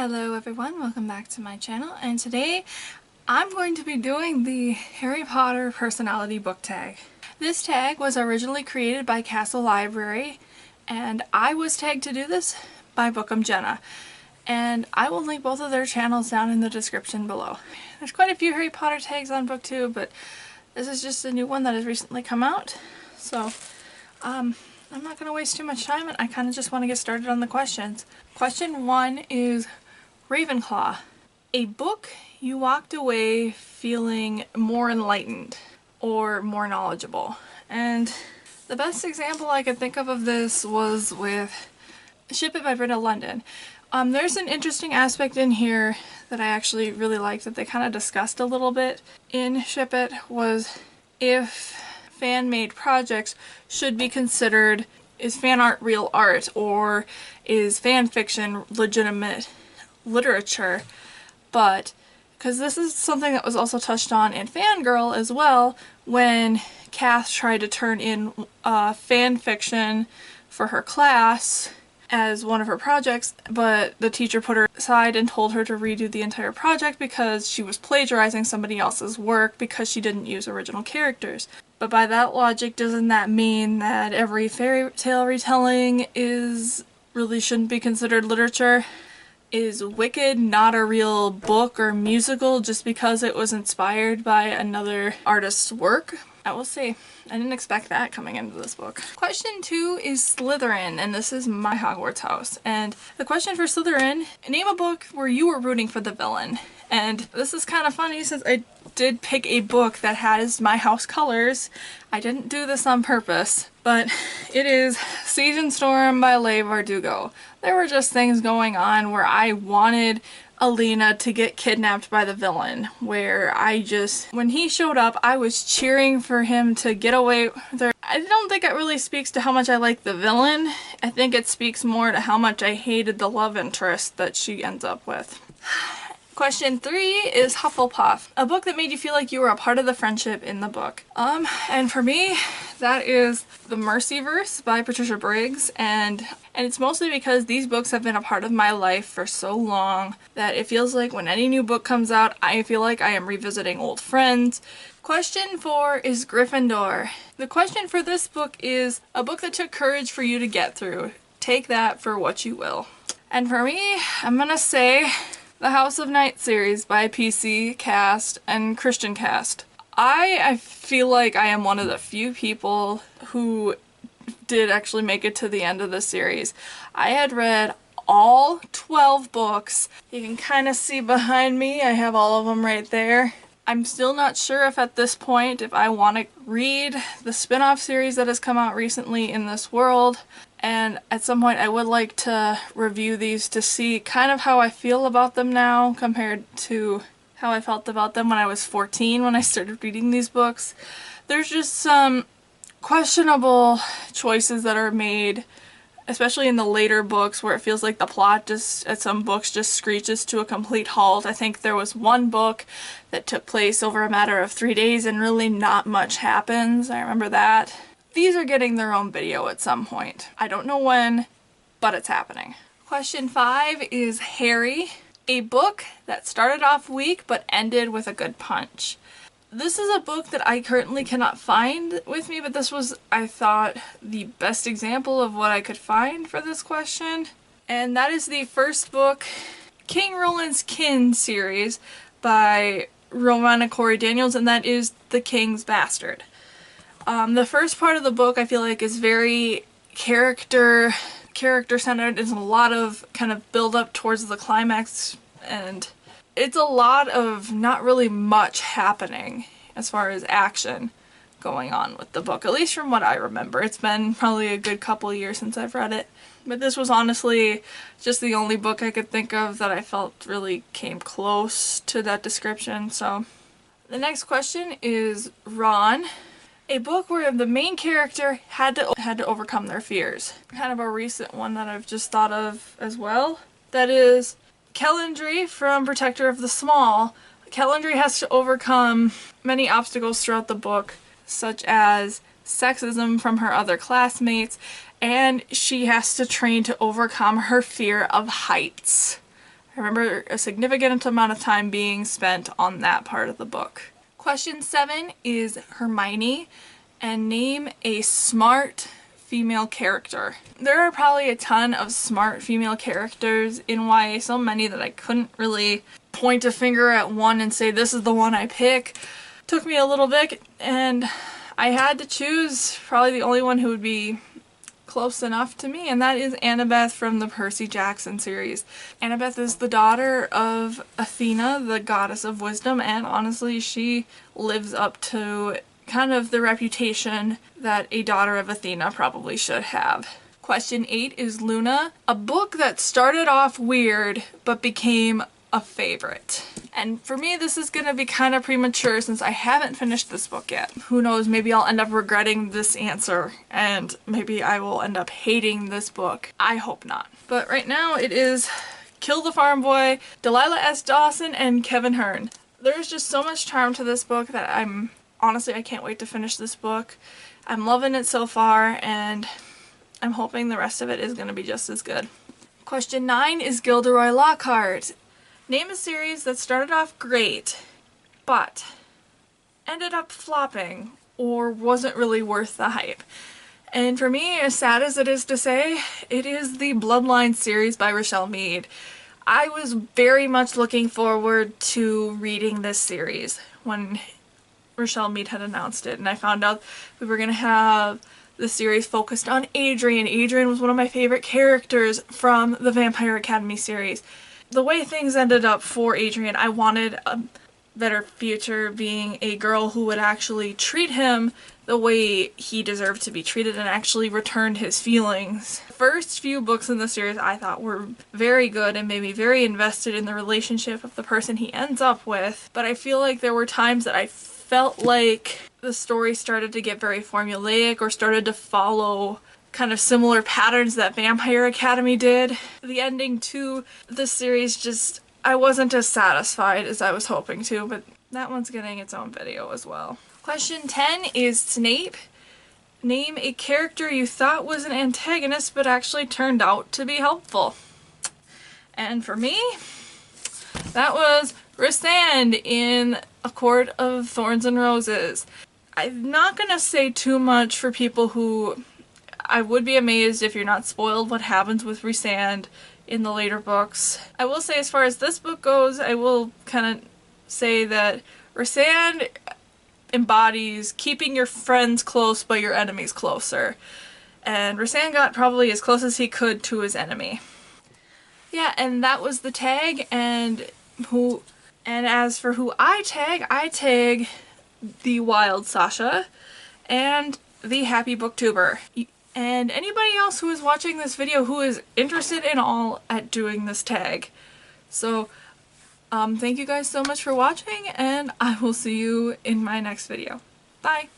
Hello everyone, welcome back to my channel, and today I'm going to be doing the Harry Potter personality book tag. This tag was originally created by Castle Library, and I was tagged to do this by Bookum Jenna. And I will link both of their channels down in the description below. There's quite a few Harry Potter tags on BookTube, but this is just a new one that has recently come out. So, I'm not going to waste too much time, and I kind of just want to get started on the questions. Question 1 is Ravenclaw. A book you walked away feeling more enlightened or more knowledgeable. And the best example I could think of this was with Ship It by Brenda London. There's an interesting aspect in here that I actually really liked that they kind of discussed a little bit in Ship It, was if fan-made projects should be considered, is fan art real art, or is fan fiction legitimate literature? But because this is something that was also touched on in Fangirl as well, when Kath tried to turn in fan fiction for her class as one of her projects, but the teacher put her aside and told her to redo the entire project because she was plagiarizing somebody else's work because she didn't use original characters. But by that logic, doesn't that mean that every fairy tale retelling really shouldn't be considered literature? Is Wicked not a real book or musical just because it was inspired by another artist's work? I will see. I didn't expect that coming into this book. Question 2 is Slytherin, and this is my Hogwarts house. And the question for Slytherin, name a book where you were rooting for the villain. And this is kind of funny since I did pick a book that has my house colors. I didn't do this on purpose, but it is Siege and Storm by Leigh Bardugo. There were just things going on where I wanted Alina to get kidnapped by the villain, where when he showed up, I was cheering for him to get away with her. I don't think it really speaks to how much I like the villain. I think it speaks more to how much I hated the love interest that she ends up with. Question 3 is Hufflepuff, a book that made you feel like you were a part of the friendship in the book. And for me, that is The Mercyverse by Patricia Briggs, and it's mostly because these books have been a part of my life for so long that it feels like when any new book comes out, I feel like I am revisiting old friends. Question 4 is Gryffindor. The question for this book is a book that took courage for you to get through. Take that for what you will. And for me, I'm gonna say the House of Night series by PC Cast and Christian Cast. I feel like I am one of the few people who did actually make it to the end of the series. I had read all 12 books. You can kind of see behind me, I have all of them right there. I'm still not sure if at this point if I want to read the spin-off series that has come out recently in this world. And at some point I would like to review these to see kind of how I feel about them now compared to how I felt about them when I was 14 when I started reading these books. There's just some questionable choices that are made, especially in the later books where it feels like the plot just at some books just screeches to a complete halt. I think there was one book that took place over a matter of 3 days and really not much happens. I remember that. These are getting their own video at some point. I don't know when, but it's happening. Question 5 is Harry, a book that started off weak but ended with a good punch. This is a book that I currently cannot find with me, but this was, I thought, the best example of what I could find for this question. And that is the first book, King Roland's Kin series by Romana Corey Daniels, and that is The King's Bastard. The first part of the book I feel like is very character-centered. There's a lot of kind of build up towards the climax, and it's a lot of not really much happening as far as action going on with the book, at least from what I remember. It's been probably a good couple years since I've read it, but this was honestly just the only book I could think of that I felt really came close to that description. So the next question is Ron. A book where the main character had to overcome their fears. Kind of a recent one that I've just thought of as well. That is Kellandry from Protector of the Small. Kellandry has to overcome many obstacles throughout the book, such as sexism from her other classmates, and she has to train to overcome her fear of heights. I remember a significant amount of time being spent on that part of the book. Question 7 is Hermione, and name a smart female character. There are probably a ton of smart female characters in YA, so many that I couldn't really point a finger at one and say this is the one I pick. Took me a little bit, and I had to choose probably the only one who would be close enough to me, and that is Annabeth from the Percy Jackson series. Annabeth is the daughter of Athena, the goddess of wisdom, and honestly she lives up to kind of the reputation that a daughter of Athena probably should have. Question 8 is Luna, a book that started off weird but became a favorite. And for me this is gonna be kind of premature since I haven't finished this book yet. Who knows, maybe I'll end up regretting this answer and maybe I will end up hating this book. I hope not. But right now it is Kill the Farm Boy, Delilah S. Dawson, and Kevin Hearn. There's just so much charm to this book that honestly I can't wait to finish this book. I'm loving it so far and I'm hoping the rest of it is going to be just as good. Question 9 is Gilderoy Lockhart. Name a series that started off great, but ended up flopping or wasn't really worth the hype. And for me, as sad as it is to say, it is the Bloodline series by Richelle Mead. I was very much looking forward to reading this series when Richelle Mead had announced it, and I found out we were going to have the series focused on Adrian. Adrian was one of my favorite characters from the Vampire Academy series. The way things ended up for Adrian, I wanted a better future, being a girl who would actually treat him the way he deserved to be treated and actually returned his feelings. The first few books in the series I thought were very good and made me very invested in the relationship of the person he ends up with, but I feel like there were times that I felt like the story started to get very formulaic or started to follow kind of similar patterns that Vampire Academy did. The ending to the series just, I wasn't as satisfied as I was hoping to, but that one's getting its own video as well. Question 10 is Snape. Name a character you thought was an antagonist but actually turned out to be helpful. And for me, that was Rhysand in A Court of Thorns and Roses. I'm not gonna say too much for people who, I would be amazed if you're not spoiled what happens with Rhysand in the later books. I will say as far as this book goes, I will kind of say that Rhysand embodies keeping your friends close but your enemies closer. And Rhysand got probably as close as he could to his enemy. Yeah, and that was the tag, and as for who I tag the Wild Sasha and the Happy Booktuber. And anybody else who is watching this video who is interested in all at doing this tag. So, thank you guys so much for watching, and I will see you in my next video. Bye!